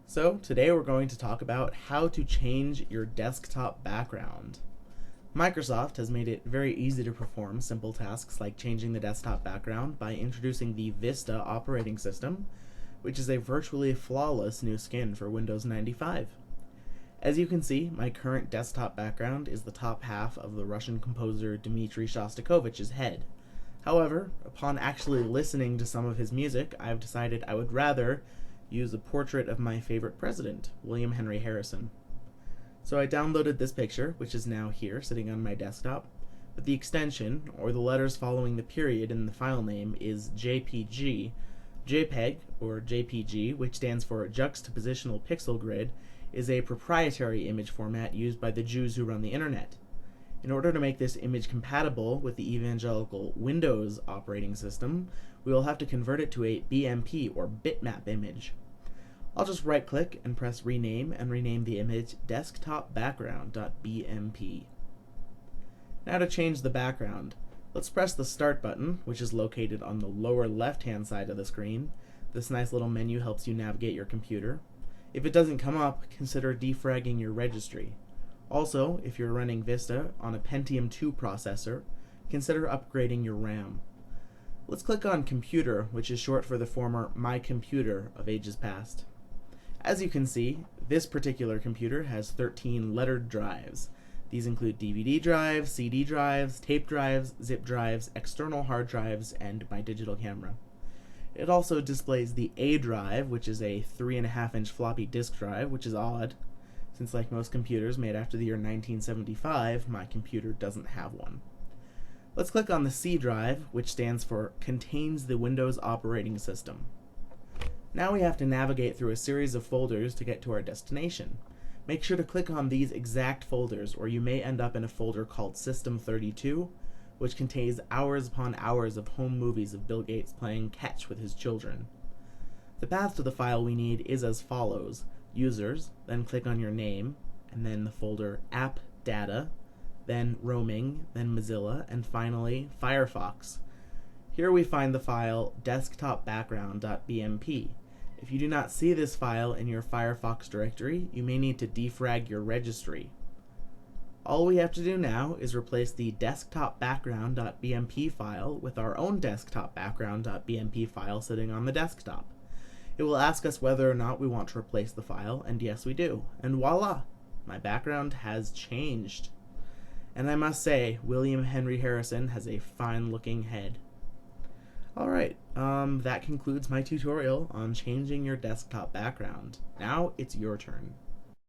So today we're going to talk about how to change your desktop background. Microsoft has made it very easy to perform simple tasks like changing the desktop background by introducing the Vista operating system, which is a virtually flawless new skin for Windows 95. As you can see, my current desktop background is the top half of the Russian composer Dmitri Shostakovich's head. However, upon actually listening to some of his music, I've decided I would rather use a portrait of my favorite president, William Henry Harrison. So I downloaded this picture, which is now here, sitting on my desktop, but the extension, or the letters following the period in the file name, is JPG. JPEG, or JPG, which stands for Juxtapositional Pixel Grid, is a proprietary image format used by the Jews who run the internet. In order to make this image compatible with the evangelical Windows operating system, we will have to convert it to a BMP or bitmap image. I'll just right click and press rename and rename the image desktopbackground.bmp. Now to change the background, let's press the start button, which is located on the lower left hand side of the screen. This nice little menu helps you navigate your computer. If it doesn't come up, consider defragging your registry. Also, if you're running Vista on a Pentium 2 processor, consider upgrading your RAM. Let's click on Computer, which is short for the former My Computer of ages past. As you can see, this particular computer has 13 lettered drives. These include DVD drives, CD drives, tape drives, zip drives, external hard drives, and my digital camera. It also displays the A drive, which is a 3.5-inch floppy disk drive, which is odd, since like most computers made after the year 1975, my computer doesn't have one. Let's click on the C drive, which stands for Contains the Windows Operating System. Now we have to navigate through a series of folders to get to our destination. Make sure to click on these exact folders, or you may end up in a folder called System32, which contains hours upon hours of home movies of Bill Gates playing catch with his children. The path to the file we need is as follows: Users, then click on your name, and then the folder App Data, then Roaming, then Mozilla, and finally Firefox. Here we find the file desktopbackground.bmp. If you do not see this file in your Firefox directory, you may need to defrag your registry. All we have to do now is replace the desktopbackground.bmp file with our own desktopbackground.bmp file sitting on the desktop. It will ask us whether or not we want to replace the file, and yes we do. And voila! My background has changed. And I must say, William Henry Harrison has a fine looking head. Alright, that concludes my tutorial on changing your desktop background. Now it's your turn.